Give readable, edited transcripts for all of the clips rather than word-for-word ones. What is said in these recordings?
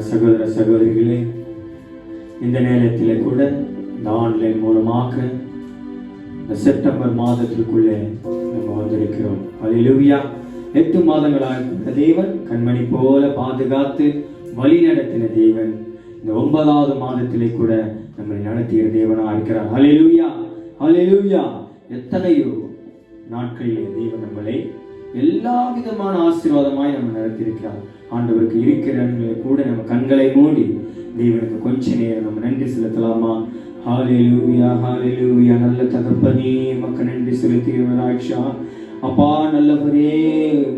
சகோதர சகோதரிகளே, இந்த நேரத்தில் கூட இந்த ஆன்லைன் மூலமாக இந்த செப்டம்பர் மாதத்திற்குள்ளே நம்ம வந்திருக்கிறோம். அல்லேலூயா. 8 மாதங்களாக தேவன் கண்மணி போல பாதுகாத்து வழி நடத்தின தேவன் இந்த 9வது மாதத்திலே கூட நம்மளை நடத்திய தேவனாக இருக்கிறார். அல்லேலூயா, அல்லேலூயா. எத்தனையோ நாட்களிலே தேவன் நம்மளை எல்லா விதமான ஆசீர்வாதமாய் நம்ம நடத்தியிருக்கிறார். ஆண்டவருக்கு இருக்கிற கூட நம்ம கண்களை மூடி தேவனுக்கு கொஞ்ச நேரம் நம்ம நன்றி செலுத்தலாமா? ஹல்லேலூயா, ஹல்லேலூயா. நல்ல தகப்பனே, மக்கு நன்றி செலுத்துகிறோம் ராஜா. அப்பா நல்லவரே,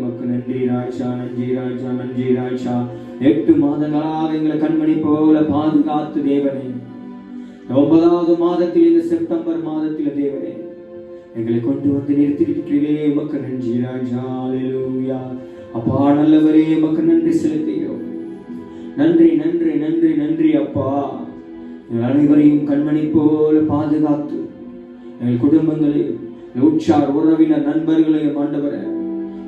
மக்கு நன்றி ராஜா, நன்றி ராஜா, நன்றி ராஜா. 8 மாதங்களாக எங்களை கண்மணி போல பாதுகாத்து தேவனே, 9வது மாதத்தில் இந்த செப்டம்பர் மாதத்தில் தேவனே எங்களை கொண்டு வந்து நிறுத்திருக்கிறீரே, மக்கு நன்றி ராஜா. அல்லேலூயா. அப்பா நல்லவரே, மக்கு நன்றி செலுத்துகிறோம். நன்றி நன்றி நன்றி நன்றி அப்பா. எங்கள் அனைவரையும் கண்மணி போல பாதுகாத்து எங்கள் குடும்பங்களையும் உற்றார் உறவினர் நண்பர்களையும் ஆண்டவரே,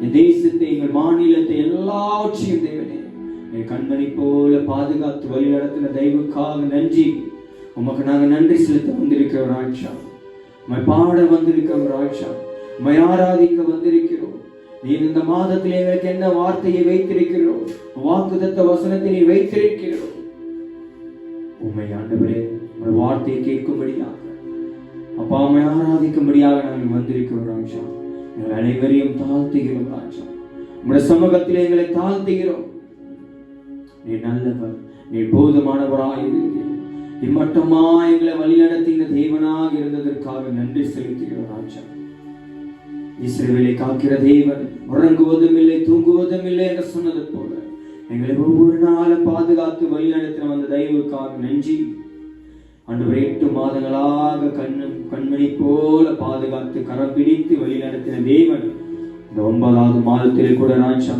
என் தேசத்தை எங்கள் மாநிலத்தை எல்லாவற்றையும் தேவனே எங்கள் கண்மணி போல பாதுகாத்து வழி நடத்தின தெய்வக்காக நன்றி. உமக்கு நாங்கள் நன்றி செலுத்த வந்திருக்கிறோம் ராஜா. உம்மை பாட வந்திருக்கிறோம் ராஜா. உம்மை ஆராதிக்க வந்திருக்கிறோம். நீர் இந்த மாதத்தில் எங்களுக்கு என்ன வார்த்தையை வைத்திருக்கிறோம், வாக்குத்தத்த வசனத்தை நீ வைத்திருக்கிறோம். உம்மை ஆண்டவரே ஒரு வார்த்தையை கேட்கும்படியாக அப்பா உம்மை ஆராதிக்கும்படியாக நாங்கள் வந்திருக்கிறோம் ராஜா. எங்கள் அனைவரையும் தாழ்த்துகிறோம் ராஜா. உம்முடைய சமூகத்தில் எங்களை தாழ்த்துகிறோம். நீ நல்லவர், நீ போதுமானவராயிருக்கிறீர். இம்மட்டமா எங்களை வழிநடத்தின தேவனாக இருந்ததற்காக நன்றி செலுத்துகிறோம் ராஜா. இஸ்ரவேலை காக்கிற தேவன் உறங்குவதும் இல்லை தூங்குவதும் இல்லை என்று சொன்னது போல எங்களை ஒவ்வொரு நாளும் பாதுகாத்து வழிநடத்தின அந்த தெய்வக்காக நன்றி. ஆண்டவரே, 8 மாதங்களாக கண்மணி போல பாதுகாத்து கரம் பிடித்து வழிநடத்தின தேவன் இந்த 9வது மாதத்திலே கூட ராஜா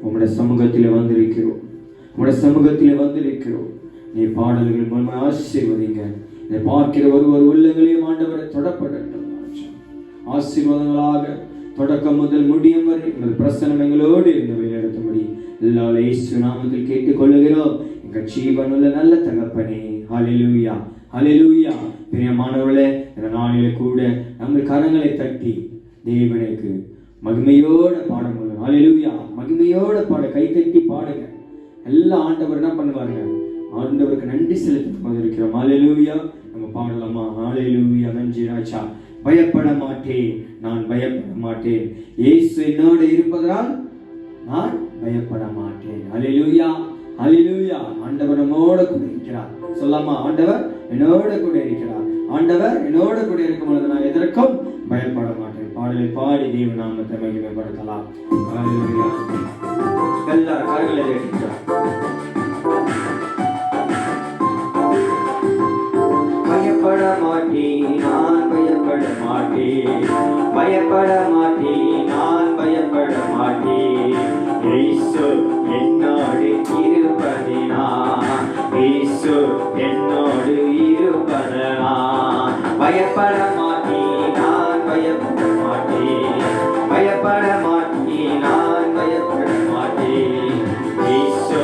உம்முடைய சமூகத்திலே வந்திருக்கிறோம். உம்முடைய சமூகத்திலே வந்திருக்கிறோம். நீ பாடல்கள் மூலமாக ஆசீர்வதிங்க. இதை பார்க்கிற ஒரு உள்ளங்களையும் ஆண்டவரை தொடப்படட்டும் ஆசீர்வாதங்களாக தொடக்கம் முதல் முடியும் வரை உங்கள் பிரசன்னம் எங்களோடு இருந்து வழிநடத்தும்படி எல்லா இயேசு நாமத்தில் கேட்டுக்கொள்ளுகிறோம் எங்கள் ஜீவனுள்ள நல்ல தகப்பனே. ஹல்லேலூயா, ஹல்லேலூயா. பிரியமானவர்களே, இந்த நாளிலே கூட நம்ம கரங்களை தட்டி தேவனுக்கு மகிமையோட பாட முடியும். ஹல்லேலூயா. மகிமையோட பாட, கைத்தட்டி பாடுங்க. எல்லா ஆண்டவர் என்ன பண்ணுவாருங்க, ஆண்டவருக்கு நன்றி செலுத்தி வந்திருக்கிறோம். ஹல்லேலூயா. நம்ம பாடலாமா? ஹல்லேலூயா. நன்றி ராஜா. பயப்பட மாட்டேன், நான் பயப்பட மாட்டேன், இயேசு என்னோடு இருப்பதால் நான் பயப்பட மாட்டேன். ஹல்லேலூயா, ஹல்லேலூயா. ஆண்டவர் நம்மோடு கூட இருக்கிறார். சொல்லாமா? ஆண்டவர் என்னோடு கூட இருக்கிறார். ஆண்டவர் என்னோடு கூட இருக்கும் பொழுது நான் எதற்கும் பயப்பட மாட்டேன். பாடலை பாடி தேவ நாமத்தை மகிமைப்படுத்தலாம். ஹல்லேலூயா. எல்லாரும் கரங்களை தட்டுகிறார். பயப்பட மாட்டேன், நான் பயப்பட மாட்டேன், பயப்பட மாட்டேன், நான் பயப்பட மாட்டேன், இயேசு என்னோடு இருப்பதினால், இயேசு என்னோடு இருப்பதினால், பயப்பட மாட்டேன், நான் பயப்பட மாட்டேன், பயப்பட மாட்டேன், நான் பயப்பட மாட்டேன், இயேசு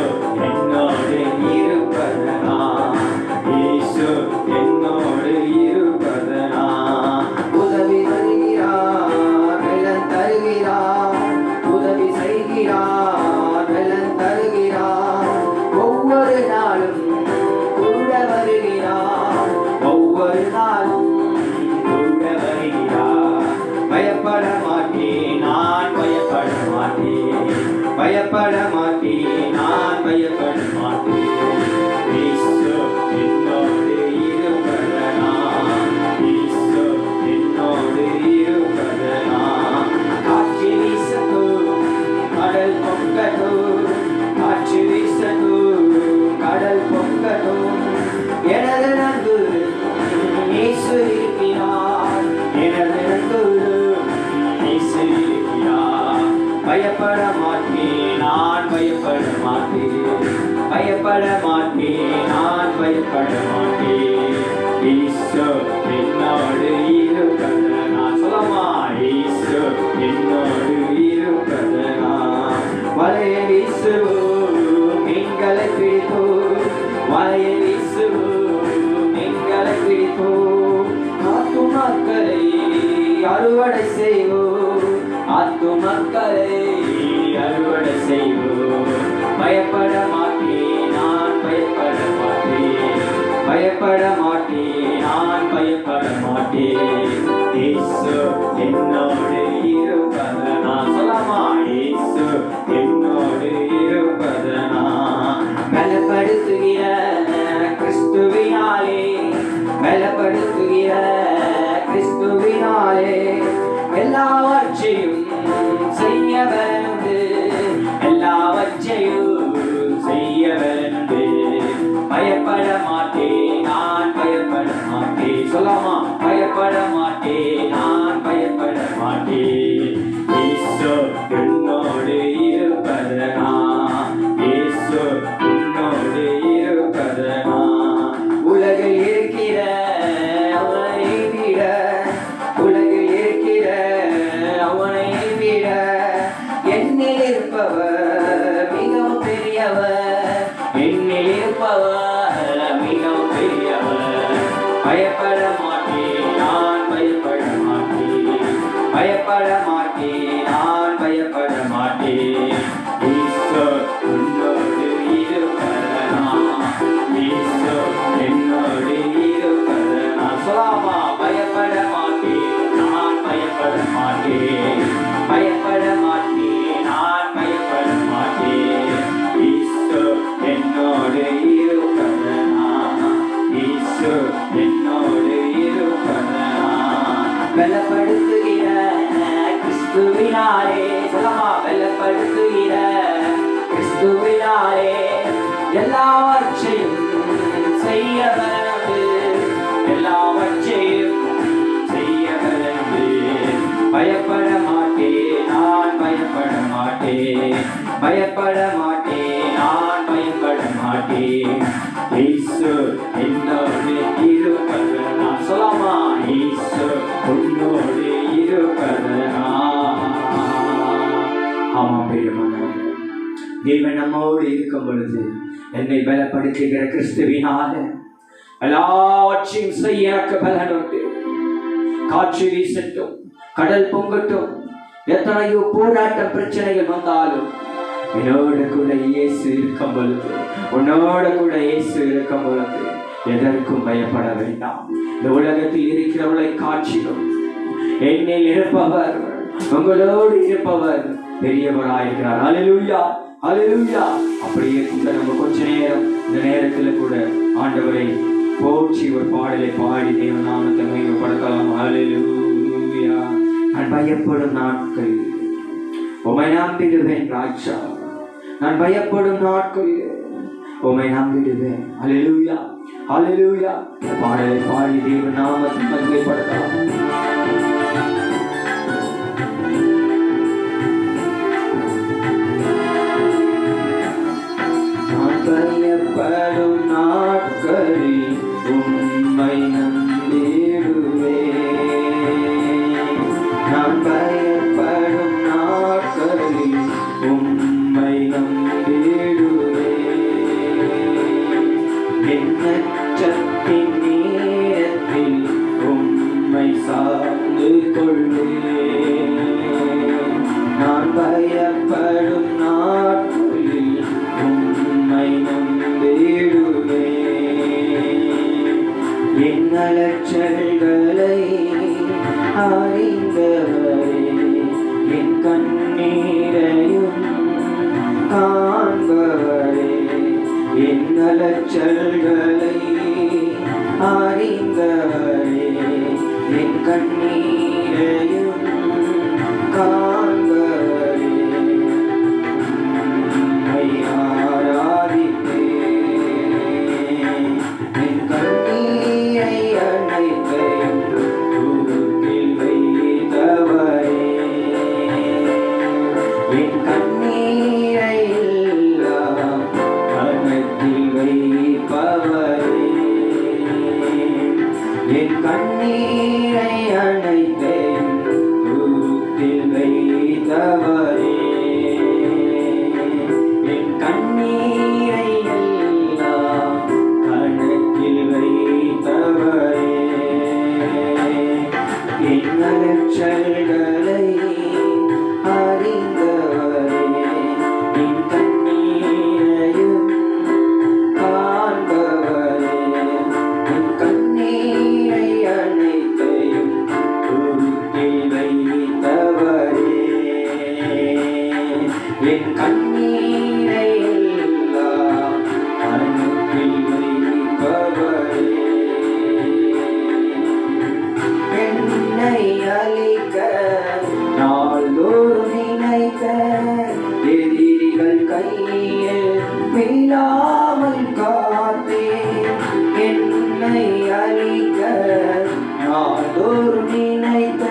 என்னோடு இருப்பதினால், இயேசு என்னோடு இருப்பதனால், உதவி வருகிறார், பலன் தருகிறார், உதவி செய்கிறார், பலன் தருகிறார், ஒவ்வொரு நாளும் கூட வருகிறார், ஒவ்வொரு நாளும் கூட வருகிறார். பயப்பட மாட்டேன், நான் பயப்பட மாட்டேன், பயப்பட மாட்டேன், நான் பயப்பட மாட்டேன், இயேசு என்னோடு இருப்பதனால், இயேசு என்னோடு இருப்பதனால், காற்று வீசட்டும், கடல் பொங்கட்டும், காற்று வீசட்டும், கடல் பொங்கட்டும், எனது நன்பு இயேசு இருக்கிறார், எனது நன்பு இயேசு இருக்கிறார். பயப்பட மாட்டேன், நான் பயப்பட மாட்டேன், பயப்பட மாட்டேன், நான் பயப்பட மாட்டேன், இயேசு என்னோடு இருப்பதனால். சொல்லமா? இயேசு என்னோடு இருப்பதனால். வலையை வீசுவோம், மீன்களை பிடிப்போம், அறுவடை செய்வோம் ஆத்துமக்களை அறுவடை செய்வோம். பயப்பட மாட்டேன் நான் பயப்பட மாட்டேன் பயப்பட மாட்டேன் நான் பயப்பட மாட்டேன். இயேசு என்னோடு இருப்பதனா சொல்லாமா இயேசு என்னோடு இருப்பதனா பலப்படுத்துகிற கிறிஸ்துவினாலே பலப்படுத்துகிற கிறிஸ்துவினாலே எல்லாவற்றையும் செய்ய வந்து எல்லாவற்றையும் செய்ய வந்து பயப்பட மாட்டேன் நான் பயப்பட மாட்டேன் சொல்லாமா பயப்பட மாட்டேன் நான் பயப்பட மாட்டேன். இயேசு என்னோடு இருப்பதனா இயேசு என்னோடு இருப்பதனா உலகில் இருக்கிற அவனை விட உலகில் இருக்கிற அவனை விட என்னில் இருப்பவர் மிகவும் பெரியவர் என்னில் இருப்பவர் மிகவும் பெரியவர். பயப்பட மாட்டேன் நான் பயப்பட மாட்டேன் பயப்பட மாட்டேன் நான் பயப்பட மாட்டேன். இயேசு உன்னோடு இருப்பதனா இயேசு என்னோடு இருப்பதனா சொல்லாமா பயப்பட மாட்டேன் நான் பயப்பட மாட்டேன் பயப்பட மாட்டேன் நான் பயப்பட மாட்டேன். இயேசு என்னோடு இருப்பதனா இயேசு என்னோடு இருப்பதனா பலப்படுத்துகிற கிறிஸ்துவினாலே சொல்லமா பலப்படுத்துகிற கிறிஸ்துவினாலே எல்லாவற்றையும் செய்ய வந்து எல்லாவற்றையும் செய்ய வந்து பயப்பட மாட்டேன் நான் பயப்பட மாட்டேன் பயப்பட மாட்டேன் நான் பயப்பட மாட்டேன். இயேசு என்னோடு இருப்பதனா சொல்லாமா இயேசு உன்னோடு இருப்பதனா. ஆமா பிரியமானவர்களே, தேவன் நம்மோடு இருக்கும் பொழுது என்னை பலப்படுத்துகிற கிறிஸ்துவினால எல்லாவற்றையும் செய்ய எனக்கு பலன் உண்டு. காற்று வீசட்டும் கடல் பொங்கட்டும் எத்தனையோ போராட்டம் பிரச்சனைகள் வந்தாலும் என்னோட கூட இயேசு இருக்கும் பொழுது உன்னோட கூட இயேசு இருக்கும் பொழுது எதற்கும் பயப்பட வேண்டாம். இந்த உலகத்தில் இருக்கிறவர்களை காட்சிடும் என்னில் இருப்பவர் உங்களோடு இருப்பவர் பெரியவராயிருக்கிறார். ஹல்லேலூயா ஹல்லேலூயா. அப்படியே கூட நம்ம கொஞ்ச நேரம் இந்த நேரத்தில் கூட ஆண்டவரை போற்றி ஒரு பாடலை பாடி தேவ நாமத்தை மகிமைப்படுத்தலாம். ஹல்லேலூயா. நான் பயப்படும் நாட்கள் உம்மை நம்பிடுவேன் ராஜா நான் பயப்படும் நாட்கள் உம்மை நம்பிடுவேன். ஹல்லேலூயா ஹல்லேலூயா. பாடலை பாடி தேவ நாமத்தை மகிமைப்படுத்தலாம். பயப்படும் நாட்களில் உம்மை நம்பிடுவேன் நான் பயப்படும் நாட்களில் உம்மை நம்பிடுவேன் எண்ணற்றத்தின் நேரத்தில் உம்மை சார்ந்து கொள்வேன் நான் பயப்படும் நாட்களில் உம்மை நம்பிடுவேன் என் அலட்சல்களை அறிந்தவரே என் கண்ணீரையும் காண்பவரே என் அலட்சல்களை அறிந்தவரே என் கண்ணீரையும் காண்பவரே உம்மை ஆராதிப்பேன் என் கண்ணீரை அணைப்பேன் தூக்கில் வைத்தவரே என் கண்ணீரை எல்லாம் கணத்தில் வைப்பவரே என் கண்ணீரை அணைத்து நினைத்த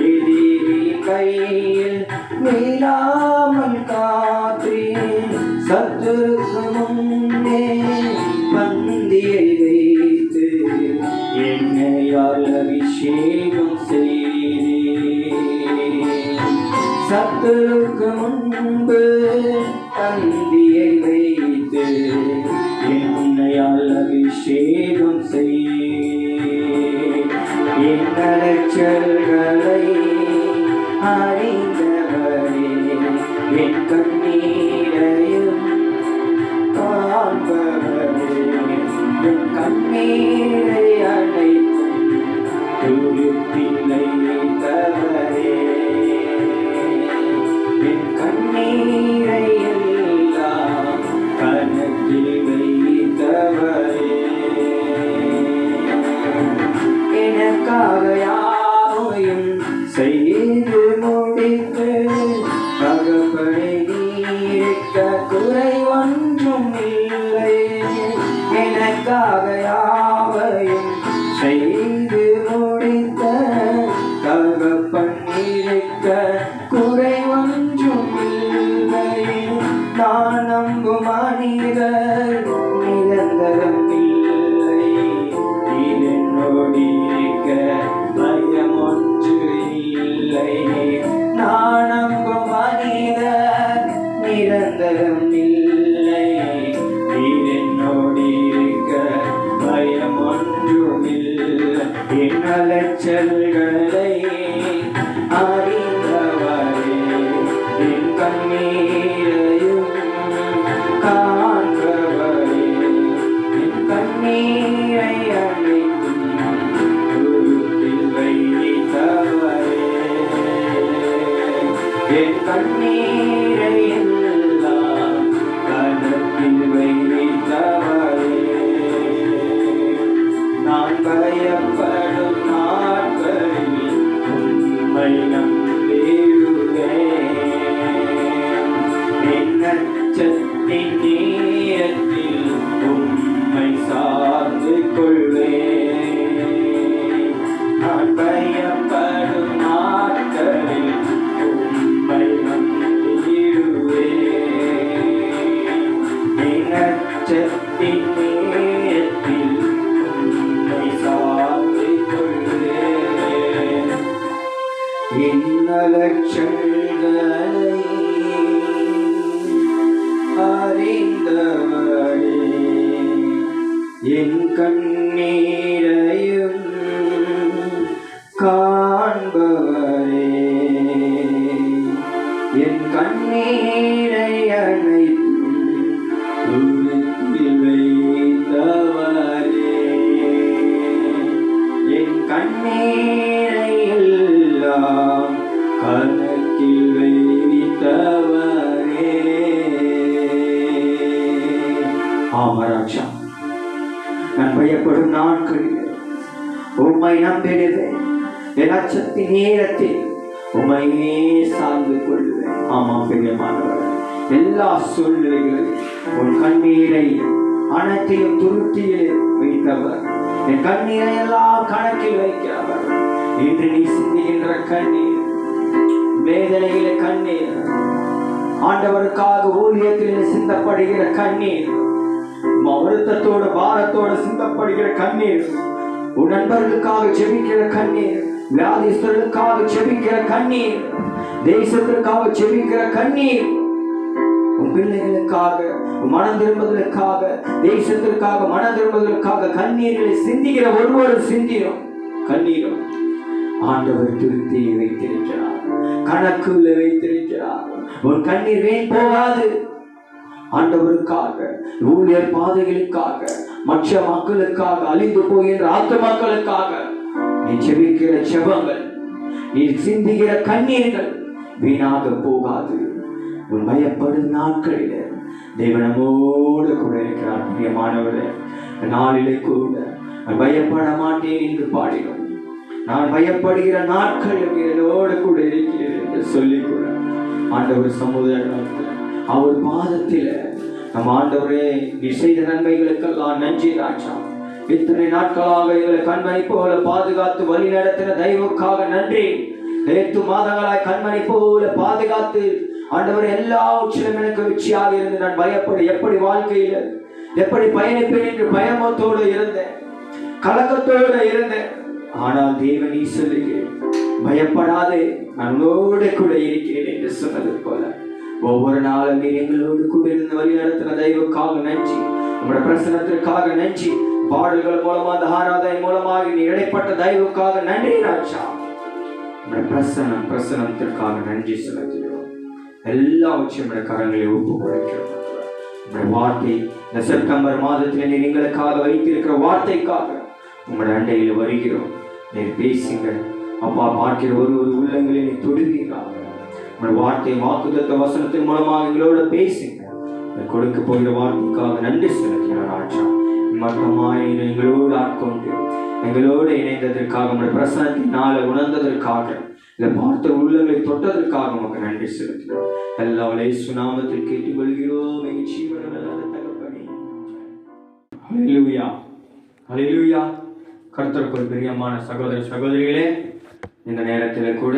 எதிரி கையில் மீளாமல் காத்தேன். சத்துருக்கு முன்னே பந்தியை வைத்து என்னையால் அபிஷேகம் செய்தேன். சத்துருக்கு முன்பு பந்தியை வைத்து என்னையால் அபிஷேகம் செய்தேன். என் அலைச்சல்களை அறிந்தவரே, என் கண்ணீரையும் காண்பவரே, என் கண்ணீரை அழைத்தும் துருப்பிலை தவறே, என் கண்ணீரை எல்லாம் கணக்கில் வைத்தவரே, எனக்காக யாவையும் செய்து முடித்து தகப்பனை நீக்க குறை ஒன்றும் இல்லை. எனக்காக யாவையும் செய்து முடித்த தகப்பன் நீக்க குறை ஒன்றும் இல்லை. நான் நம்பும் மனிதர் நிரந்தரம் இல்லை. இதனோடு இருக்க பயம் ஒன்று இல்லை. நான் நம்பும் மனிதர் நிரந்தரம் இல்லை. இதனோடு இருக்க பயம் ஒன்றும் இல்லை. என் அலைச்சல்களை அறிந்தவரே, என் கண்ணீரையும் காண்பவரே, என் கண்ணீரை அழைத்தும் துருப்பில் வைத்தவரே, என் கண்ணீரை எல்லாம் கணக்கில் வைத்தவரே. நான் பயப்படும் நாட்களில் உம்மை நம்பிடுவேன். என் அச்சத்தின் நேரத்தில் உம்மை சார்ந்து கொள்வேன். நான் பயப்படும் நாட்களில் உம்மை நம்பிடுவேன். என் அச்சத்தின் நேரத்தில் உம்மை சார்ந்து கொள்வேன். என் அலட்சங்களை அறிந்தவரே, என் கண்ணீரையும் காண்பவரே, என் கண்ணீரை அனைத்தும் துருப்பில் வைத்தவரே, என் கண்ணீரை எல்லாம் கணக்கில் வைத்தவரே. ஆமராட்சா, நான் பயப்படும் நாட்களில் உம்மை நம்பிடுவேன். என் அச்சத்தின் நேரத்தில் உம்மையே சார்ந்து கொள்வேன். ஆமாம் பிரியமானவர், எல்லா சூழ்நிலைகளிலும் உன் கண்ணீரை அனைத்தையும் துருத்தியிலே வைத்தவர், என் கண்ணீரை எல்லாம் கணக்கில் வைக்கிறவர். இன்று நீ சிந்துகின்ற கண்ணீர், வேதனையில கண்ணீர், ஆண்டவருக்காக ஊழியத்தில் சிந்தப்படுகிற கண்ணீர், வருத்தத்தோடு பாரத்தோடு சிந்தப்படுகிற கண்ணீர், உன் நண்பர்களுக்காக செபிக்கிற கண்ணீர், வியாதிஸ்தர்களுக்காக செபிக்கிற கண்ணீர், தேசத்திற்காக செபிக்கிற கண்ணீர், உன் பிள்ளைகளுக்காக மனம் திரும்புவதற்காக, தேசத்திற்காக மனம் திரும்புவதற்காக கண்ணீர்களை சிந்திக்கிற ஒருவரு சிந்தியும் கண்ணீரும் ஆண்டவர் திருப்தியை வைத்திருக்கிறார், கணக்குள்ள வைத்திருக்கிறார். உன் கண்ணீர் வேன் போகாது. ஆண்டவருக்காக, ஊழியர் பாதைகளுக்காக, மற்ற மக்களுக்காக, அழிந்து போகின்ற ஆத்துமாக்களுக்காக நீ செபிக்கிற செபங்கள், நீ சிந்துகிற கண்ணீர்கள் வீணாக போகாது. உன் பயப்படும் நாட்களில் தேவனமோடு கூட இருக்கிறார். பிரியமானவரே, நாளிலே கூட நான் பயப்பட மாட்டேன் என்று பாடினோம். நான் பயப்படுகிற நாட்கள் என்னோடு கூட இருக்கிறேன் என்று சொல்லிக் கூட ஆண்டவர் சமுதாயத்தில் அவர் பாதத்தில் நம் ஆண்டவரே நீ செய்த நன்மைகளுக்கெல்லாம் நன்றி ராஜா. இத்தனை நாட்களாக எங்களை கண்மணி போல பாதுகாத்து வழி நடத்தின தெய்வக்காக நன்றி. 8 மாதங்களாய் கண்மணி போல பாதுகாத்து ஆண்டவர் எல்லாவற்றிலும் எனக்கு வெற்றியாக இருந்து நான் பயப்பட எப்படி வாழ்க்கையில எப்படி பயணிப்பேன் என்று பயமத்தோடு இருந்தேன், கலக்கத்தோடு இருந்தேன். ஆனால் தேவன் நீ சொல்லுங்க, பயப்படாதே, நான் உன்னோடு கூட இருக்கிறேன் என்று சொன்னது போல ஒவ்வொரு நாளும் நீ எங்களோடு கூட இருந்து வழி நடத்தின தெய்வக்காக நன்றி. உங்களுடைய பிரசனத்திற்காக நன்றி. பாடல்கள் மூலமா அந்த ஆராதனை மூலமாக நீ இடைப்பட்ட தெய்வக்காக நன்றி ராஜா. உங்களுடைய பிரசனத்திற்காக நன்றி செலுத்துகிறோம். எல்லாவற்றையும் கரங்களை ஒப்பு கொடுக்கிறோம். உங்களுடைய வார்த்தை இந்த செப்டம்பர் மாதத்தில் நீர் எங்களுக்காக வைத்திருக்கிற வார்த்தைக்காக உங்களுடைய அண்டையில் வருகிறோம். நீர் பேசுங்க அப்பா. பார்க்கிற ஒரு உள்ளங்களை நீ தொடுவீர்கள். உங்களுடைய வார்த்தை வாக்குத்தத்த வசனத்தின் மூலமாக எங்களோட பேசுங்க. கொடுக்க போகிற வார்த்தைக்காக நன்றி செலுத்துகிறோம் ராஜா. மற்றமாய் எங்களோடு ஆட்கொண்டு எங்களோடு இணைந்ததற்காக உங்களுடைய பிரசனத்தினால உணர்ந்ததற்காக இதை பார்த்த உள்ளங்களை தொட்டதற்காக உமக்கு நன்றி செலுத்துகிறோம். எல்லா இயேசு நாமத்தில் கேட்டுக்கொள்கிறோம் எங்கள் ஜீவனல்லாத தகப்பனே. ஹல்லேலூயா, ஹல்லேலூயா. கர்த்தருக்குள் பிரியமான சகோதர சகோதரிகளே, இந்த நேரத்தில் கூட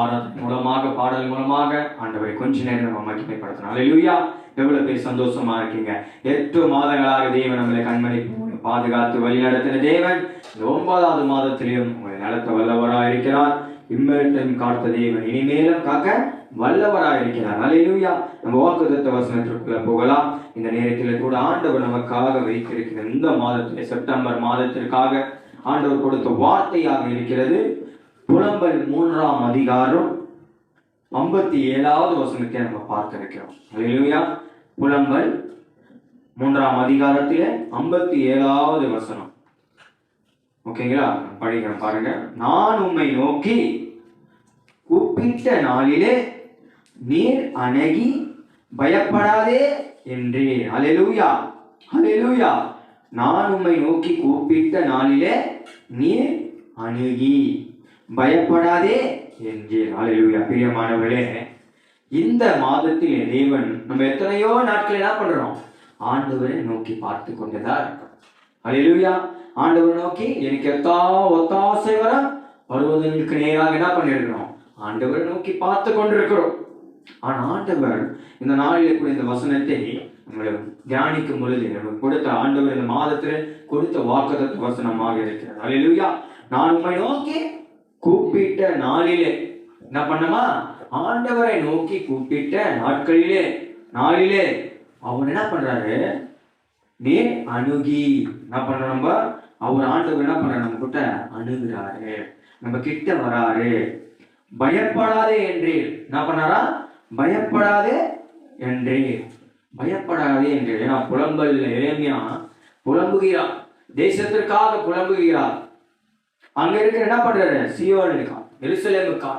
ஆராதனை மூலமாக பாடல் மூலமாக ஆண்டவரை கொஞ்ச நேரம் நம்ம மகிமைப்படுத்தணும். ஹல்லேலூயா. எவ்வளவு பேர் சந்தோஷமா இருக்கீங்க. 8 மாதங்களாக தேவன் நம்மளை கண்மணி பாதுகாத்து வழி நடத்தின தேவன் இந்த 9வது மாதத்திலையும் உங்களை நடத்த வல்லவராக இருக்கிறார். இம்மேட்டும் காத்த தேவன் இனிமேலும் காக்க வல்லவராக இருக்கிறார். ஹல்லேலூயா. நம்ம வாக்குத்தத்த வசனத்திற்குள்ள போகலாம். இந்த நேரத்தில் கூட ஆண்டவர் நமக்காக வைத்திருக்கிற இந்த மாதத்திலே செப்டம்பர் மாதத்திற்காக ஆண்டவர் கொடுத்த வார்த்தையாக இருக்கிறது. புலம்பல் 3ஆம் அதிகாரம் 57வது வசனத்தை நம்ம பார்க்க இருக்கிறோம். ஹல்லேலூயா. புலம்பல் 3ஆம் அதிகாரத்திலே 57வது வசனம். ஓகேங்களா? படிக்கிறேன் பாருங்க. நான் உம்மை நோக்கி கூப்பிட்ட நாளிலே நீர் அணுகி பயப்படாதே என்றீர். ஹல்லேலூயா, ஹல்லேலூயா. நான் உம்மை நோக்கி கூப்பிட்ட நாளிலே நீர் அணுகி பயப்படாதே என்றீர். ஹல்லேலூயா. பிரியமானவர்களே, இந்த மாதத்தில் தேவன் நம்ம எத்தனையோ நாட்கள் என்ன பண்றோம்? ஆண்டவரை நோக்கி பார்த்து கொண்டுதான் இருக்கோம். ஹல்லேலூயா. ஆண்டவரை நோக்கி எனக்கு ஒத்தாசை வர வருவதற்கு நேராக என்ன பண்ணிருக்கிறோம்? ஆண்டவரை நோக்கி பார்த்து கொண்டிருக்கிறோம். ஆனா ஆண்டவர் இந்த நாளிலே கூட இந்த வசனத்தை நம்மளை தியானிக்கும் பொழுது நமக்கு கொடுத்த ஆண்டவர் இந்த மாதத்தில் கொடுத்த வாக்குத்தத்த வசனமாக இருக்கிறது. ஹல்லேலூயா. நான் உம்மை நோக்கி கூப்பிட்ட நாளிலே என்ன பண்ணமா? ஆண்டவரை நோக்கி கூப்பிட்ட நாளிலே அவர் என்ன பண்றாரு? நீர் அணுகி என்ன பண்ற? நம்ம அவர் ஆண்டவர் என்ன பண்றாரு? நம்ம கிட்ட அணுகுறாரு, நம்ம கிட்ட வராரு. பயப்படாதே என்றீர். என்ன பண்ணாரா? பயப்படாதே என்றீர், பயப்படாதே என்றீர். ஏன்னா புலம்பல் எரேமியா புலம்புகிறார், தேசத்திற்காக புலம்புகிறார். அங்க இருக்கிற என்ன பண்றாரு? சீயோனுக்கா எருசலேமுக்கா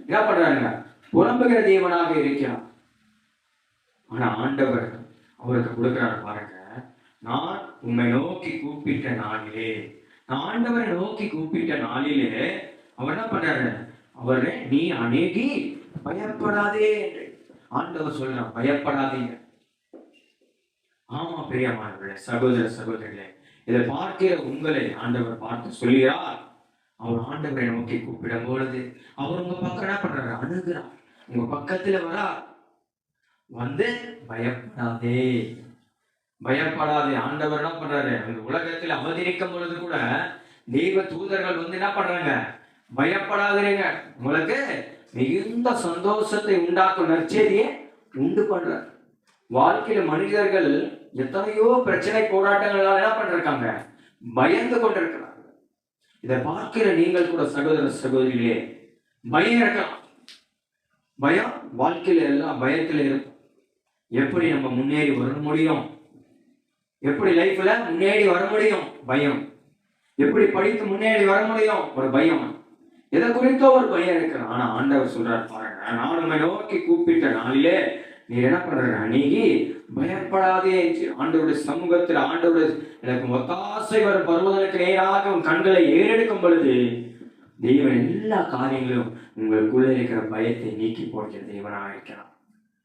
என்ன பண்றாருங்க? புலம்புகிற தேவனாக இருக்கிறார். ஆனா ஆண்டவர் அவருக்கு கொடுக்கிறாரு பாருங்க. நான் உம்மை நோக்கி கூப்பிட்ட நாளிலே, நான் ஆண்டவரை நோக்கி கூப்பிட்ட நாளிலே அவர் என்ன பண்றாரு? அவரை நீ அணுகி பயப்படாதே என்று ஆண்டவர் சொல்றான். பயப்படாதீங்க. ஆமா பிரியமானவர்களே, சகோதர சகோதரிகளே, இதை பார்க்கிற உங்களை ஆண்டவர் பார்த்து சொல்கிறார். அவர் ஆண்டவரை நோக்கி கூப்பிடும் பொழுது அவர் உங்க பக்கம் என்ன பண்றாரு? அணுகிறார், உங்க பக்கத்துல வரார். வந்து பயப்படாதே, பயப்படாதே. ஆண்டவர் என்ன பண்றாரு? அந்த உலகத்தில் அவதரிக்கும் பொழுது கூட தெய்வ தூதர்கள் வந்து என்ன பண்றாங்க? பயப்படாதீங்க, உங்களுக்கு மிகுந்த சந்தோஷத்தை உண்டாக்கும் நற்செய்தியை உண்டு பண்றார். வாழ்க்கையில மனிதர்கள் எத்தனையோ பிரச்சனை போராட்டங்களால் என்ன பண்றாங்க? பயந்து கொண்டிருக்கிறார்கள். இதை பார்க்கிற நீங்கள் கூட சகோதர சகோதரிகளே, பயம் இருக்கலாம். பயம் வாழ்க்கையில எல்லாம் பயத்துல இருக்கும். எப்படி நம்ம முன்னேறி வர முடியும்? எப்படி லைஃப்ல முன்னேறி வர முடியும்? பயம். எப்படி படித்து முன்னேறி வர முடியும்? ஒரு பயம். எதை குறித்தோ ஒரு பயம் இருக்கு. ஆனா ஆண்டவர் சொல்றாரு பாருங்க, நான் உம்மை நோக்கி கூப்பிட்ட நாளிலே நீர் என்ன பண்ற? அணுகி பயப்படாதே என்று ஆண்டவருடைய சமூகத்தில் ஆண்டவர் எனக்கு ஒத்தாசை வரும் பருவதற்கு நேராக உன் கண்களை ஏறெடுக்கும் பொழுது தெய்வன் எல்லா காரியங்களும் உங்களுக்குள்ள இருக்கிற பயத்தை நீக்கி போடுகிற தேவனாக இருக்கிறான்.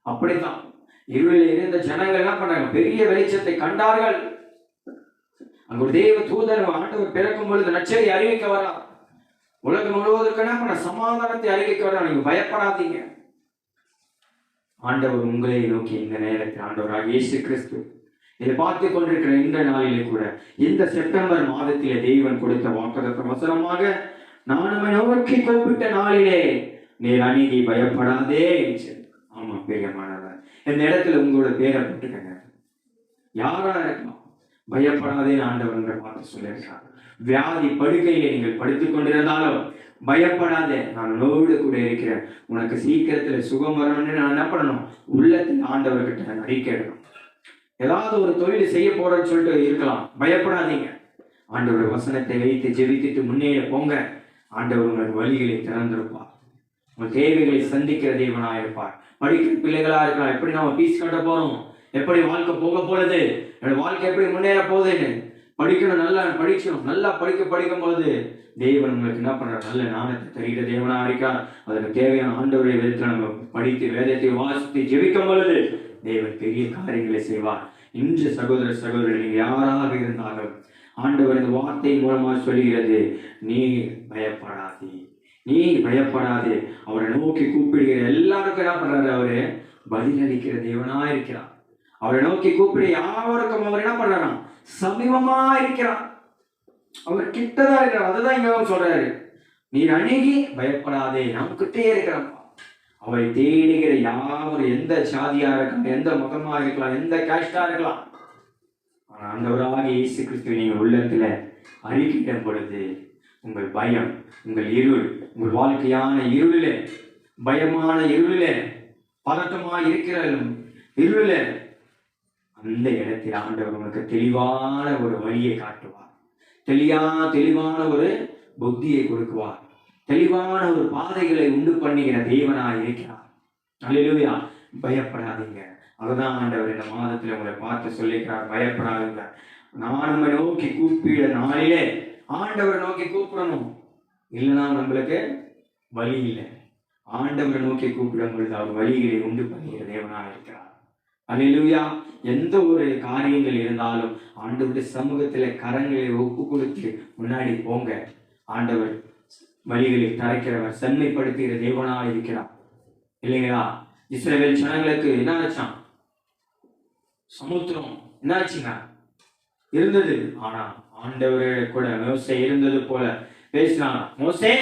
அப்படித்தான் இருளில் இருந்த ஜனங்கள் என்ன பண்ணாங்க? பெரிய வெளிச்சத்தை கண்டார்கள். அங்க ஒரு தேவ தூதர் ஆண்டவர் பிறக்கும் பொழுது நற்செய்தி அறிவிக்க வரா. உலகம் முழுவதற்கான சமாதானத்தை அறிவிக்க வரா. நீங்க பயப்படாதீங்க. ஆண்டவர் உங்களை நோக்கி இந்த நேரத்தில் ஆண்டவராக இயேசு கிறிஸ்து இதை பார்த்து கொண்டிருக்கிற இந்த நாளிலே கூட இந்த செப்டம்பர் மாதத்திலே தேவன் கொடுத்த வாக்குத்தத்த வசனமாக, நான் உம்மை நோக்கி கூப்பிட்ட நாளிலே நீர் அநீதி பயப்படாதே என்று. ஆமா பிரியமானவர், இந்த இடத்துல உங்களோட பேரை போட்டுக்கங்க. யாரா இருக்கலாம், பயப்படாதேன்னு ஆண்டவர் பார்த்து சொல்லியிருக்காங்க. வியாதி படுக்கையிலே நீங்கள் படுத்துக் கொண்டிருந்தாலும் பயப்படாதே, நான் உன்னோடு கூட இருக்கிறேன், உனக்கு சீக்கிரத்துல சுகம் வரணும்னு நான் என்ன பண்ணணும், உள்ளத்தில் ஆண்டவர்கிட்ட நடிக்கணும். ஏதாவது ஒரு தொழில் செய்ய போறேன்னு சொல்லிட்டு இருக்கலாம், பயப்படாதீங்க. ஆண்டவர் வசனத்தை வைத்து ஜெபித்துட்டு முன்னேற போங்க. ஆண்டவர் உங்களுக்கு வழிகளை திறந்திருப்பார், உங்கள் தேவைகளை சந்திக்கிற தேவனாக இருப்பார். படிக்கிற பிள்ளைகளா இருக்கலாம், எப்படி நம்ம பீஸ் கட்ட போறோம், எப்படி வாழ்க்கை போக போறது, என்னோட வாழ்க்கை எப்படி முன்னேற போகுதுன்னு படிக்கணும். நல்லா படிக்கணும். நல்லா படிக்கும் பொழுது தேவன் உங்களுக்கு என்ன பண்றார், நல்ல ஞானத்தை தருகிற தேவனா இருக்கார். அதற்கு தேவையான ஆண்டவரை விதத்தில் நம்ம படித்து வேதத்தை வாசித்து ஜெபிக்கும் பொழுது தேவன் பெரிய காரியங்களை செய்வார். இன்று சகோதர சகோதரி நீங்க யாராக இருந்தாலும் ஆண்டவர் இந்த வார்த்தை மூலமாக சொல்லுகிறது, நீ பயப்படாதே, நீ பயப்படாதே. அவரை நோக்கி கூப்பிடுகிற எல்லாருக்கும் என்ன பண்றாரு, அவரு பதிலளிக்கிற தேவனா இருக்கிறார். அவரை நோக்கி கூப்பிடு யாருக்கும் அவர் என்ன பண்றாராம், சமீபமா இருக்கிறார், அவர் கிட்டதான் இருக்கிறார். அதுதான் இங்க சொல்றாரு, நீ அணுகி பயப்படாதே, நமக்கிட்டே இருக்கிறான். அவரை தேடுகிற யாரும் எந்த சாதியா இருக்கலாம், எந்த மதமா இருக்கலாம், எந்த கேஸ்டா இருக்கலாம், ஆனா ஆண்டவராக இயேசு கிறிஸ்துவை நீங்க உள்ளத்துல அறிக்கையிடும் பொழுது உங்கள் பயம், உங்கள் இருள், உங்கள் வாழ்க்கையான இருளிலே, பயமான இருளிலே, பதட்டமா இருக்கிற இருளிலே, அந்த இடத்தில் ஆண்டவர் உங்களுக்கு தெளிவான ஒரு வழியை காட்டுவார், தெளிவான ஒரு புத்தியை கொடுக்குவார், தெளிவான ஒரு பாதைகளை உண்டு பண்ணுகிற தேவனாய் இருக்கிறார். அல்லேலூயா. பயப்படாதீங்க. அதுதான் ஆண்டவர் இந்த மாதத்தில் உங்களை பார்த்து சொல்லிக்கிறார், பயப்படாதீங்க. நான் நம்மை நோக்கி கூப்பிட நாளிலே ஆண்டவரை நோக்கி கூப்பிடணும், இல்லைன்னா நம்மளுக்கு வழி இல்லை. ஆண்டவரை நோக்கி கூப்பிடும் பொழுது அவர் வழிகளை உண்டு பண்ணுகிற தேவனாக இருக்கிறார். அல்லேலூயா. எந்த ஒரு காரியங்கள் இருந்தாலும் ஆண்டவருடைய சமூகத்துல கரங்களை ஒப்பு கொடுத்து முன்னாடி போங்க. ஆண்டவர் வழிகளை தரைக்கிறவர், செம்மைப்படுத்துகிற தேவனாக இருக்கிறார் இல்லைங்களா? இஸ்ரவேல் ஜனங்களுக்கு என்ன ஆச்சான், சமுத்திரம் என்ன ஆச்சுங்க இருந்தது. ஆனா ஆண்டவரே கூட மோசே இருந்தது போல பேசினான், மோசே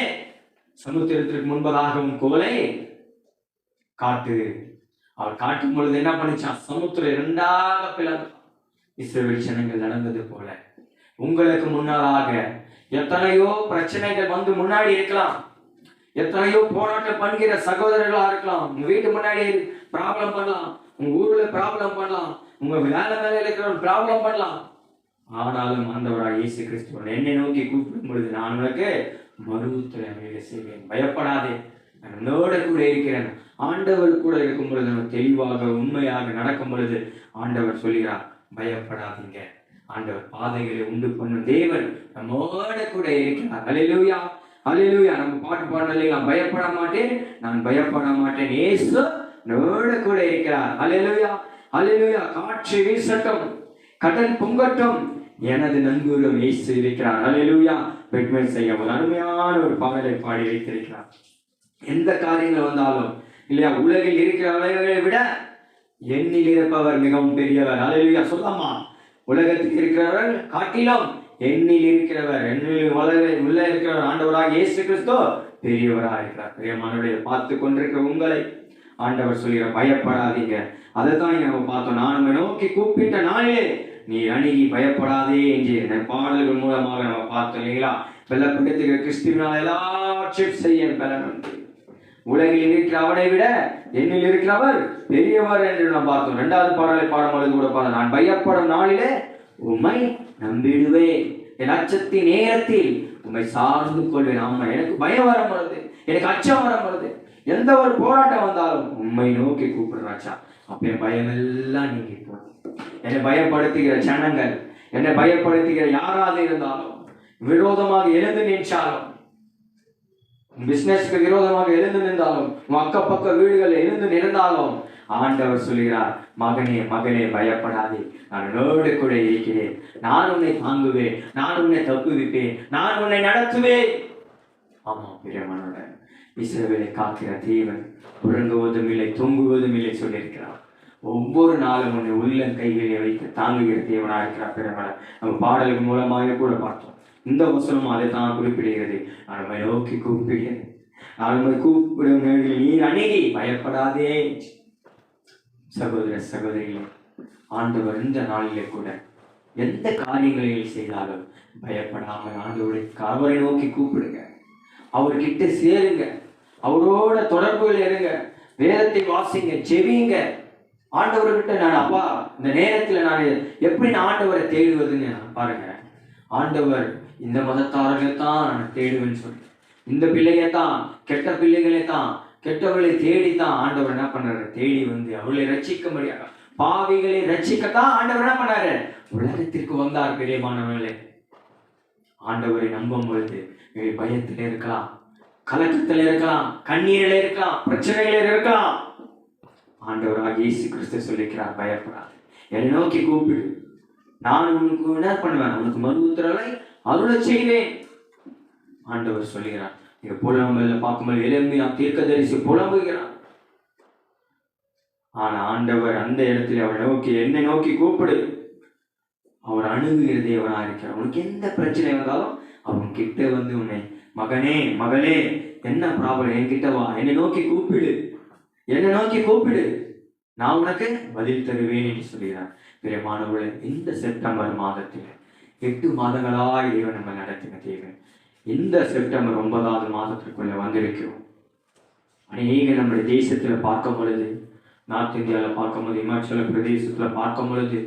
சமுத்திரத்திற்கு முன்பதாகவும் கோலை காட்டு. அவர் காட்டும் பொழுது என்ன பண்ணிச்சான், சமுத்திரம் இரண்டாக பிளந்து. இஸ்ரவேல் ஜனங்கள் நடந்தது போல உங்களுக்கு முன்னாலாக எத்தனையோ பிரச்சனைகள் வந்து முன்னாடி இருக்கலாம், எத்தனையோ போராட்டம் பண்ணுகிற சகோதரர்களா இருக்கலாம். உங்க வீட்டு முன்னாடி ப்ராப்ளம் பண்ணலாம், உங்க ஊர்ல ப்ராப்ளம் பண்ணலாம், உங்க வேலையில இருக்கிற ப்ராப்ளம் பண்ணலாம். ஆனாலும் ஆண்டவராக இயேசு கிறிஸ்து என்னை நோக்கி கூப்பிடும் பொழுது நான் உனக்கு மறுத்துறை செய்வேன், பயப்படாதே, நான் உன்னோட கூட இருக்கிறேன். ஆண்டவர் கூட இருக்கும் பொழுது நம்ம தெளிவாக உண்மையாக நடக்கும் பொழுது ஆண்டவர் சொல்கிறார், பயப்படாதீங்க. ஆண்டவர் பாதைகளை உண்டு பண்ணும் தேவன் நம்மோட கூட இருக்கிறார். அல்லேலூயா, அல்லேலூயா. நம்ம பாட்டு பாடல, பயப்பட மாட்டேன், நான் பயப்பட மாட்டேன், இயேசு நம்மோட கூட இருக்கிறார். அல்லேலூயா, அல்லேலூயா. காற்று வீசட்டும், கடல் பொங்கட்டும், எனது நண்பரும் இயேசு இருக்கிறார். அல்லேலூயா. பெட்மேன் செய்ய ஒரு அருமையான ஒரு பாடலை பாடி வைத்திருக்கிறார். எந்த காரியங்கள் வந்தாலும் இல்லையா, உலகில் இருக்கிறவர்களை விட எண்ணில் இருப்பவர் மிகவும் பெரியவர். அல்லேலூயா. சொல்லம்மா, உலகத்தில் இருக்கிறவர் காட்டிலும் எண்ணில் இருக்கிறவர், எண்ணில் உள்ள இருக்கிறவர் ஆண்டவராக இயேசு கிறிஸ்து பெரியவராக இருக்கிறார். பெரியமானவரை பார்த்து கொண்டிருக்கிற உங்களை ஆண்டவர் சொல்கிற பயப்படாதீங்க. அதைத்தான் நம்ம பார்த்தோம். நான் நம்ம நோக்கி கூப்பிட்ட நாளிலே நீ அணுகி பயப்படாதே என்று பாடல்கள் மூலமாக நம்ம பார்த்தோம் இல்லைங்களா? பலப்படுத்துகிற கிறிஸ்துவினால் எல்லாவற்றையும் செய்ய பலன் உண்டு. உலகில் இருக்கிற அவனை விட என்னில் இருக்கிறவர் பெரியவர் என்று நாம் பார்த்தோம். இரண்டாவது பாடலை பாடும்பொழுது கூட பார்த்தோம், நான் பயப்படும் நாளிலே உம்மை நம்பிடுவேன், என் அச்சத்தின் நேரத்தில் உம்மை சார்ந்து கொள்வேன். ஆமா, எனக்கு பயம் வரும் பொழுது, எனக்கு அச்சம் வரும் பொழுது, எந்த ஒரு போராட்டம் வந்தாலும் உம்மை நோக்கி கூப்பிடுறாச்சா, அப்ப பயமெல்லாம் நீங்கி போகும். என்னை பயப்படுத்துகிற ஜனங்கள், என்னை பயப்படுத்துகிற யாராவது இருந்தாலும், விரோதமாக எழுந்து நின்றாலும், பிசினஸ்க்கு விரோதமாக எழுந்து நின்றாலும், அக்கப்பக்க வீடுகள் எழுந்து நின்றாலும், ஆண்டவர் சொல்கிறார், மகனே மகளே பயப்படாதே, நான் உன்னோடு கூட இருக்கிறேன், நான் உன்னை தாங்குவேன், நான் உன்னை தப்புவிப்பேன், நான் உன்னை நடத்துவேன். ஆமா பிரியமானோட, இஸ்ரவேலை காக்கிற தேவன் உறங்குவதும் இல்லை தூங்குவதும் இல்லை சொல்லியிருக்கிறார். ஒவ்வொரு நாளும் உன்னை உள்ளங்கைகளை வைத்து தாங்குகிற தேவனா இருக்கிறார். பிறமல நம்ம பாடலுக்கு மூலமாக கூட பார்த்தோம். இந்த வசனம் அதை தான் குறிப்பிடுகிறது. நான் நம்மை நோக்கி கூப்பிடுகிறேன், நான் நம்மை கூப்பிடும் நீர் அணுகி பயப்படாதே. சகோதர சகோதரிகளே, ஆண்டவர் இந்த நாளிலே கூட எந்த காரியங்களில் செய்தாலும் பயப்படாமல் அவரை நோக்கி கூப்பிடுங்க, அவர்கிட்ட சேருங்க, அவரோட தொடர்புகள் இருங்க, வேதத்தை வாசிங்க, செவிங்க. ஆண்டவர்கிட்ட நான் அப்பா இந்த நேரத்தில் நான் எப்படி நான் ஆண்டவரை தேடுவதுன்னு பாருங்க. ஆண்டவர் இந்த மதத்தாரர்களை தான் நான் தேடுவேன்னு சொல்லி, இந்த பிள்ளையத்தான், கெட்ட பிள்ளைகளை தான், கெட்டவர்களை தேடித்தான் ஆண்டவர் என்ன பண்ணாரு, தேடி வந்து அவர்களை ரட்சிக்க முடியாது, பாவிகளை ரட்சிக்கத்தான் ஆண்டவர் என்ன பண்ணாரு, உலகத்திற்கு வந்தார். பிரியமானவர்களே, ஆண்டவரை நம்பும் பொழுது பயத்தில் இருக்கலாம், கலக்கத்தில் இருக்கலாம், கண்ணீரில் இருக்கலாம், பிரச்சனைகளில் இருக்கலாம். ஆண்டவராக இயேசு கிறிஸ்து சொல்லிக்கிறார், பயப்படாது, என்னை நோக்கி கூப்பிடு, நான் உனக்கு என்ன பண்ணுவேன், உனக்கு மறு உத்தரவை அருளை செய்வேன். ஆண்டவர் சொல்லுகிறார். நீங்க புலம்பல பார்க்கும்போது எளிமையா தீர்க்கதரிசி புலம்புகிறார். ஆனா ஆண்டவர் அந்த இடத்துல அவரை நோக்கி, என்னை நோக்கி கூப்பிடு, அவர் அணுகுகிற தேவனா இருக்கிறார். உனக்கு எந்த பிரச்சனை வந்தாலும் அவன் கிட்ட வந்து உன்னை, மகனே மகளே என்ன ப்ராப்ளம், என்கிட்ட வா, என்னை நோக்கி கூப்பிடு, என்னை நோக்கி கூப்பிடு, நான் உனக்கு பதில் தருவேன் என்று சொல்கிறார். பிரியமானவர்களே, இந்த செப்டம்பர் மாதத்தில் 8 மாதங்களாக தேவன் நம்ம நடத்தின தேவன் இந்த செப்டம்பர் 9வது மாதத்திற்குள்ள வந்திருக்கிறோம். அநேக நம்முடைய தேசத்துல பார்க்கும் பொழுது, நார்த் இந்தியாவில் பார்க்கும் பொழுது, இமாச்சல பிரதேசத்துல பார்க்கும் பொழுது,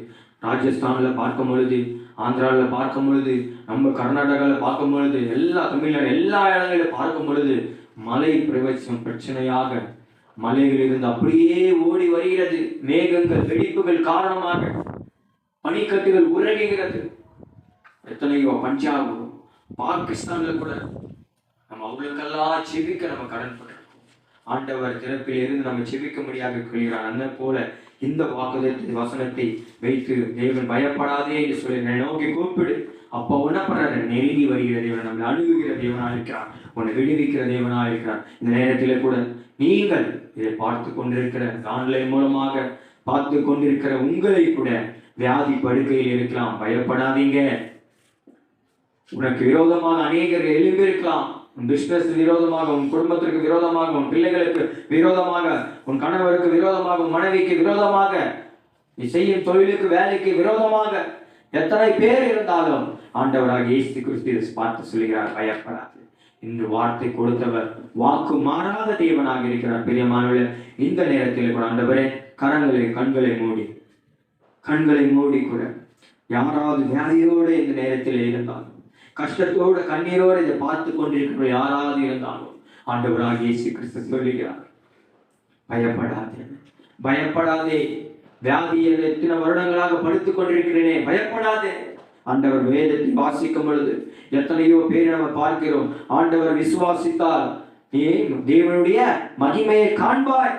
ராஜஸ்தான்ல பார்க்கும் பொழுது, ஆந்திராவில் பார்க்கும் பொழுது, நம்ம கர்நாடகாவில் பார்க்கும் பொழுது, எல்லா தமிழ்நாடு எல்லா இடங்களிலும் பார்க்கும் பொழுது மழை பிரச்சனையாக மலைகளிலிருந்து அப்படியே ஓடி வருகிறது. மேகங்கள் வெடிப்புகள் காரணமாக பனிக்கட்டுகள் உருகுகிறது. எத்தனையோ பஞ்சாப், பாகிஸ்தான்ல கூட நம்ம அவங்களுக்கெல்லாம் செவிக்க நம்ம கடன் பட்டிருக்கோம். ஆண்டவர் திறப்பில் இருந்து நம்ம செவிக்க முடியாது கொள்கிறார். அந்த போல இந்த வாக்குதத்தின் வசனத்தை வைத்து தேவன் பயப்படாதே என்று சொல்லி நோக்கி கூப்பிடு. அப்போ என்ன பண்றாரு, நெருங்கி வருகிற தேவன், நம்மளை அணுகுகிற தேவனா இருக்கிறார், உன்னை விடுவிக்கிற தேவனா இருக்கிறார். இந்த நேரத்திலே கூட நீங்கள் இதை பார்த்து கொண்டிருக்கிற, ஆன்லைன் மூலமாக பார்த்து கொண்டிருக்கிற உங்களை கூட வியாதி படுக்கையில் இருக்கலாம், பயப்படாதீங்க. உனக்கு விரோதமாக அநேகர் எழும்பியிருக்கலாம், உன் பிசினஸ் விரோதமாக, உன் குடும்பத்திற்கு விரோதமாக, உன் பிள்ளைகளுக்கு விரோதமாக, உன் கணவருக்கு விரோதமாக, உன் மனைவிக்கு விரோதமாக, நீ செய்யும் தொழிலுக்கு வேலைக்கு விரோதமாக எத்தனை பேர் இருந்தாலும் ஆண்டவராக இயேசு கிறிஸ்து பார்த்து சொல்கிறார், பயப்படாது. இன்று வார்த்தை கொடுத்தவர் வாக்கு மாறாத தேவனாக இருக்கிறார். பிரியமானவர்களே, இந்த நேரத்தில் கூட ஆண்டவரே கண்களை மூடி கூட யாராவது வியாதியோடு இந்த நேரத்தில் இருந்தாலும், கஷ்டத்தோடு கண்ணீரோடு இதை பார்த்து கொண்டிருக்கிற யாராவது இருந்தாலும் ஆண்டவராக இயேசு கிறிஸ்து சொல்லுகிறார், பயப்படாதே. வியாதியில் எத்தனை வருடங்களாக படுத்துக் கொண்டிருக்கிறேனே, பயப்படாதே. ஆண்டவர் வேதத்தை வாசிக்கும் பொழுது எத்தனையோ பேரை நம்ம பார்க்கிறோம். ஆண்டவர் விசுவாசித்தால் நீ தேவனுடைய மகிமையை காண்பாய்.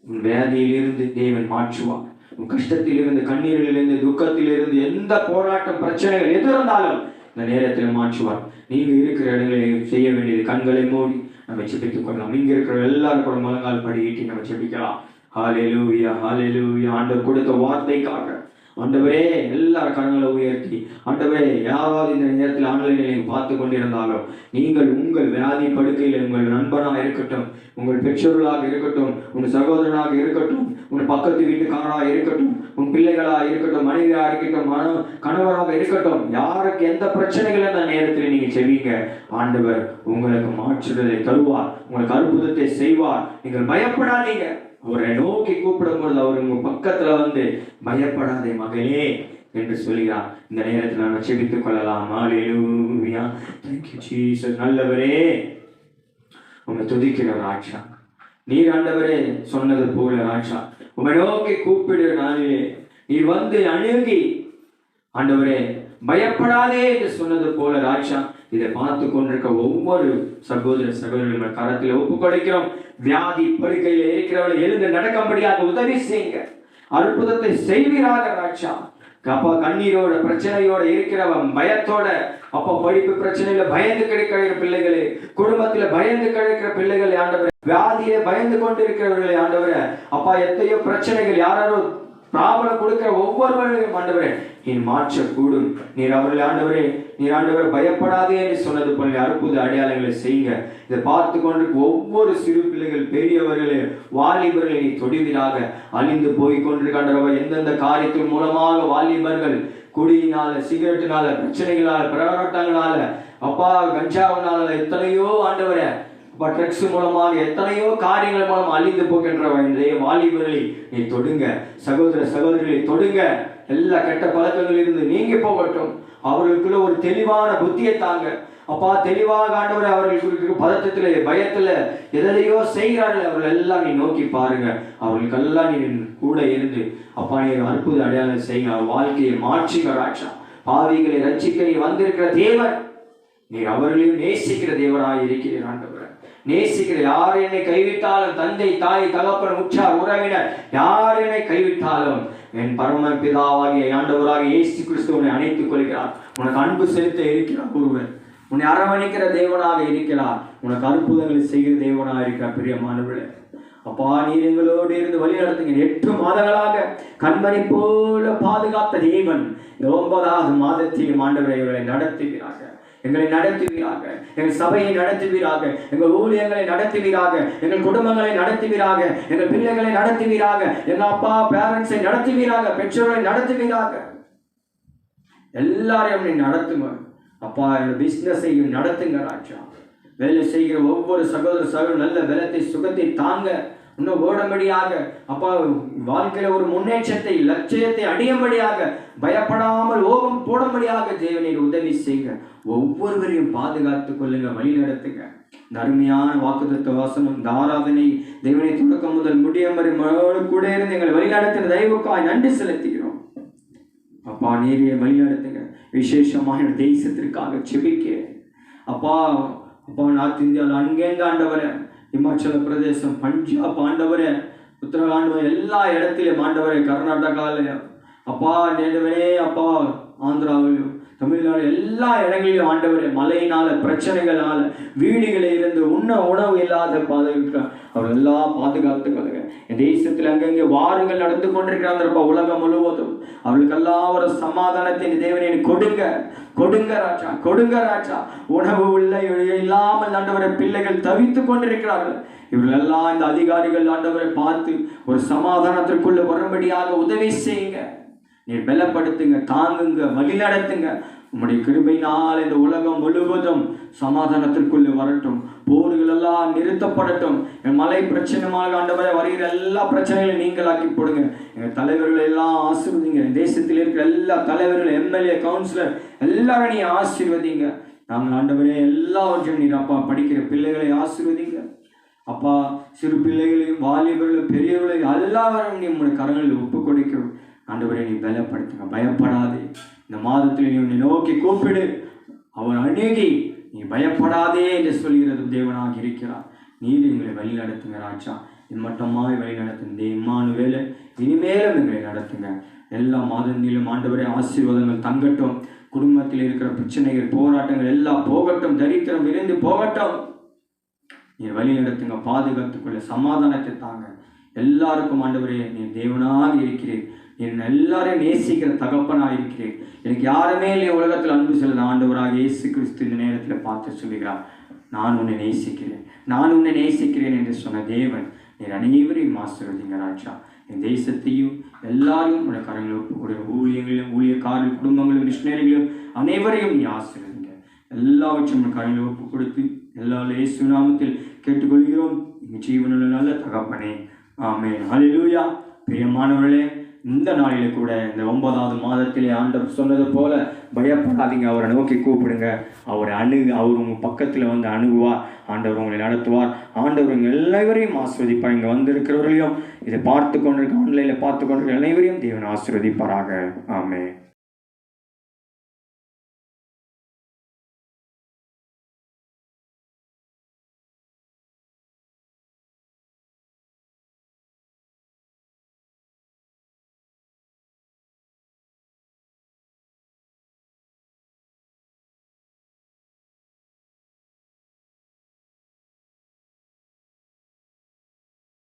உன் வியாதியிலிருந்து தேவன் மாற்றுவார். உன் கஷ்டத்திலிருந்து, கண்ணீரிலிருந்து, துக்கத்திலிருந்து, எந்த போராட்டம் பிரச்சனைகள் எது இருந்தாலும் இந்த நேரத்தில் மாற்றுவார். நீங்க இருக்கிற இடங்களில் செய்ய வேண்டியது கண்களை மூடி நம்ம செபித்துக் கொள்ளலாம். இங்க இருக்கிற எல்லாரும் கூட முழங்கால் படியிட்டு நம்ம செபிக்கலாம். ஹல்லேலூயா, ஹல்லேலூயா. ஆண்டவர் கொடுத்த வார்த்தைக்காக ஆண்டவரே எல்லாரும் கண்களை உயர்த்தி, ஆண்டவரே யாராவது இந்த நேரத்தில் ஆன்லைனில் பார்த்து கொண்டிருந்தாலும் நீங்கள் உங்கள் வியாதி படுக்கையில் உங்கள் நண்பனாக இருக்கட்டும், உங்கள் பெற்றோர்களாக இருக்கட்டும், உங்கள் சகோதரனாக இருக்கட்டும், உங்கள் பக்கத்து வீட்டுக்காரராக இருக்கட்டும், உன் பிள்ளைகளாக இருக்கட்டும், மனைவியாக இருக்கட்டும், கணவராக இருக்கட்டும், யாருக்கு எந்த பிரச்சனைகள் அந்த நேரத்தில் நீங்க செவிங்க, ஆண்டவர் உங்களுக்கு மாற்றுதலை தருவார், உங்களுக்கு அற்புதத்தை செய்வார். நீங்கள் பயப்படாதீங்க. அவரை நோக்கி கூப்பிடும் பொழுது அவர் உங்க பக்கத்துல வந்து பயப்படாதே மகளே என்று சொல்கிறார். இந்த நேரத்தில் நாம் செபித்துக் கொள்ளலாம். ஹல்லேலூயா. Thank you Jesus. நல்லவரே, உம்மை துதிக்கிற ராஜா, நீர் ஆண்டவரே சொன்னது போல ராஜா, உம்மை நோக்கி கூப்பிடு நாளிலே நீர் வந்து அணுகி ஆண்டவரே பயப்படாதே என்று சொன்னது போல ராஜா, இதை பார்த்து கொண்டிருக்க ஒவ்வொரு சகோதர சகோதரிகள் கரத்தில் ஒப்புக் கொடுக்கிறோம். வியாதி படுக்கையில் இருக்கிறவர்கள் எழுந்து நடக்கும்படியாக உதவி செய்யுங்க. அற்புதத்தை செய்வீராக ராஜா. அப்பா கண்ணீரோட பிரச்சனையோட இருக்கிறவன் பயத்தோட, அப்பா படிப்பு பிரச்சனையில பயந்து கிடைக்கிற பிள்ளைகளே, குடும்பத்துல பயந்து கிடைக்கிற பிள்ளைகளை ஆண்டவரே, வியாதியை பயந்து கொண்டு இருக்கிறவர்களை ஆண்டவரே, அப்பா எத்தனையோ பிரச்சனைகள் யாரோ பிராபலம் கொடுக்கிற ஒவ்வொருவரையும் ஆண்டவரே நீர் மாற்றக்கூடும். நீர் அவர்களை ஆண்டவரே, நீர் ஆண்டவரை பயப்படாதே என்று சொன்னது போல அற்புத அடையாளங்களை செய்யுங்க. இதை பார்த்து கொண்டு ஒவ்வொரு சிறு பிள்ளைகள், பெரியவர்களே, வாலிபர்களை நீ தொடுவீராக. அழிந்து போய் கொண்டிருக்கின்றவ எந்தெந்த காரியத்தின் மூலமாக வாலிபர்கள் குடியினால, சிகரெட்டினால, பிரச்சனைகளால, பிரகடனங்களால, அப்பா கஞ்சாவினால எத்தனையோ ஆண்டவரை ட்ரக்ஸ் மூலமாக எத்தனையோ காரியங்கள் மூலம் அழிந்து போகின்ற வாலிபர்களை நீ தொடுங்க. சகோதர சகோதரிகளை தொடுங்க. எல்லா கெட்ட பழக்கங்களில் இருந்து நீங்கி போகட்டும். அவர்களுக்குள்ள ஒரு தெளிவான புத்தியை தாங்க. அப்பா தெளிவாக ஆண்டவரை அவர்களுக்கு பதட்டத்துல, பயத்துல எதையோ செய்கிறார்கள். அவர்கள் எல்லாம் நீ நோக்கி பாருங்க. அவர்களுக்கெல்லாம் நீ கூட இருந்து அப்பா நீ அற்புத அடையாளம் செய்யுங்க. வாழ்க்கையை மாற்றுங்க ராஜா. பாவிகளை ரட்சிக்க நீ வந்திருக்கிற தேவன். நீர் அவர்களையும் நேசிக்கிற தேவனாய் இருக்கிறீர் ஆண்டவரே. நேசிக்கிற, யார் என்னை கைவிட்டாலும், தந்தை தாய் தகப்பன் உற்றார் உறவினர் யார் என்னை கைவிட்டாலும் என் பரம பிதாவாகிய ஆண்டவராக இயேசு கிறிஸ்து உன்னை அணைத்துக் கொள்கிறார். உனக்கு அன்பு செலுத்த இருக்கிறார் ஒருவர். உன்னை அரவணைக்கிற தேவனாக இருக்கிறார். உனக்கு அற்புதங்களை செய்கிற தேவனாக இருக்கிறார். பிரியமானவர்களே, அப்பா நீர் எங்களோடு இருந்து வழி நடத்துங்க. 8 மாதங்களாக கண்மணி போல பாதுகாத்த தேவன் இந்த 9வது மாதத்திலும் ஆண்டவரை இவர்களை நடத்துகிறாங்க. எங்களை நடத்துவீராக. எங்கள் சபையை நடத்துவீராக. எங்கள் ஊழியர்களை நடத்துவீராக. எங்கள் குடும்பங்களை நடத்துவீராக. எங்கள் பிள்ளைகளை நடத்துவீராக. எங்கள் அப்பா பேரண்ட்ஸை நடத்துவீராக. பெற்றோர்களை நடத்துவீராக. எல்லாரையும் நீ நடத்துங்க அப்பா. எங்கள் பிஸ்னஸையும் நடத்துங்க ராஜா. வேலை செய்கிற ஒவ்வொரு சகோதர சகோதரர் நல்ல பலத்தை சுகத்தை தாங்க. இன்னும் ஓடும்படியாக அப்பா வாழ்க்கையில ஒரு முன்னேற்றத்தை, லட்சியத்தை அடையும்படியாக, பயப்படாமல் ஓகம் போடும்படியாக தேவனை உதவி செய்யுங்க. ஒவ்வொருவரையும் பாதுகாத்துக் கொள்ளுங்க, வழி நடத்துங்க. அருமையான வாக்குத்தத்த வாசனம், இந்த ஆராதனை தேவனை தொடக்கம் முதல் முடியும் வரை கூட இருந்து எங்களை வழி நடத்தின தயவுக்காய் நன்றி செலுத்துகிறோம். அப்பா நீரைய வழி நடத்துங்க. விசேஷமாக தேசத்திற்காக செபிக்க அப்பா. அப்பா நார்த் இந்தியாவில் அங்கேங்க ஆண்டவரை, இமாச்சல பிரதேசம், பஞ்சாப் ஆண்டவரே, உத்தரகாண்ட் எல்லா இடத்திலும் ஆண்டவரே, கர்நாடகாவிலும் அப்பா நேடுவனே அப்பா, ஆந்திராவிலும் தமிழ்நாடு எல்லா இடங்களிலும் ஆண்டவரே, மழையினால பிரச்சனைகளால வீடுகளை இருந்து உணவு இல்லாத பாதுகாக்க அவர் எல்லாம் பாதுகாத்துக்கொள்ளுங்க. என் தேசத்தில் அங்கங்கே வாரங்கள் நடந்து கொண்டிருக்கிறாங்க. உலகம் முழுவதும் அவர்களுக்கெல்லாம் ஒரு சமாதானத்தின் தேவனை கொடுங்க. கொடுங்க ராஜா, கொடுங்க ராஜா. உணவு உள்ள இல்லாமல் ஆண்டவரை பிள்ளைகள் தவித்துக் கொண்டிருக்கிறார்கள். இவர்களெல்லாம் இந்த அதிகாரிகள் ஆண்டவரை பார்த்து ஒரு சமாதானத்திற்குள்ள வரும்படியாக உதவி செய்யுங்க. நீர் பலப்படுத்துங்க, தாங்குங்க, வழி நடத்துங்க. உம்முடைய கிருபையினால் இந்த உலகம் முழுவதும் சமாதானத்திற்குள்ளே வரட்டும். போர்கள் எல்லாம் நிறுத்தப்படட்டும். என் மலை பிரச்சனையாக ஆண்டவரை வருகிற எல்லா பிரச்சனைகளையும் நீங்களாக்கி போடுங்க. எங்கள் தலைவர்களை எல்லாம் ஆசீர்வதிங்க. தேசத்தில் இருக்கிற எல்லா தலைவர்கள், எம்எல்ஏ, கவுன்சிலர் எல்லாரும் நீ ஆசீர்வதிங்க. நாங்கள் ஆண்டவரே எல்லாவற்றையும் நீர் அப்பா படிக்கிற பிள்ளைகளை ஆசீர்வதிங்க அப்பா. சிறு பிள்ளைகளையும் வாலிபர்களையும் பெரியவர்களையும் எல்லாரும் நீ உங்களுடைய கரங்களில் ஒப்புக் கொடுக்கிறோம். ஆண்டவரை நீ பலப்படுத்துங்க. பயப்படாதே. இந்த மாதத்தில் நீ உன்னை நோக்கி கூப்பிடு, அவன் அணுகி நீ பயப்படாதே என்று சொல்கிறது தேவனாக இருக்கிறார். நீர் எங்களை வழி நடத்துங்க ராஜா. இம்மட்டமாய் வழி நடத்துங்க இம்மானுவேல. இனிமேலும் எங்களை நடத்துங்க. எல்லா மாதங்களிலும் ஆண்டவரே ஆசீர்வாதங்கள் தங்கட்டும். குடும்பத்தில் இருக்கிற பிரச்சனைகள், போராட்டங்கள் எல்லாம் போகட்டும். தரித்திரம் விரைந்து போகட்டும். நீர் வழி நடத்துங்க, பாதுகாத்துக்குள்ள சமாதானத்தை தாங்க. எல்லாருக்கும் ஆண்டவரே நீ தேவனாக இருக்கிறீர். என் எல்லாரையும் நேசிக்கிற தகப்பனாக இருக்கிறேன். எனக்கு யாருமே இல்லை உலகத்தில் அன்பு செலுத்த ஆண்டவராக இயேசு கிறிஸ்து இந்த நேரத்தில் பார்த்து சொல்லுகிறார், நான் உன்னை நேசிக்கிறேன், நான் உன்னை நேசிக்கிறேன் என்று சொன்ன தேவன் நீர் அனைவரையும் ஆசீர்வதிங்க ராஜா. என் தேசத்தையும் எல்லாரையும் உடைய கரங்களை ஒப்புக்கூடிய ஊழியர்களும், ஊழியக்காரர்கள், குடும்பங்களும், மிஷினரிகளும் அனைவரையும் நீ ஆசீர்வதிங்க. எல்லாவற்றையும் கரங்களை ஒப்பு கொடுத்து எல்லா இயேசு நாமத்தில் கேட்டுக்கொள்கிறோம் எங்கள் ஜீவனுள்ள நல்ல தகப்பனே, ஆமென். ஹல்லேலூயா. பிரியமானவர்களே, இந்த நாளில கூட இந்த 9வது மாதத்திலே ஆண்டவர் சொன்னது போல பயப்படாதீங்க. அவரை நோக்கி கூப்பிடுங்க. அவரை அவர் உங்கள் பக்கத்தில் வந்து அணுகுவார். ஆண்டவர் உங்களை நடத்துவார். ஆண்டவர் உங்கள் எல்லாவரையும் ஆசீர்வதிப்பார். இங்கே வந்திருக்கிறவர்களையும், இதை பார்த்து கொண்டிருக்க ஆன்லைனில் பார்த்து கொண்டிருக்க அனைவரையும் தேவன் ஆசீர்வதிப்பாராக. ஆமென்.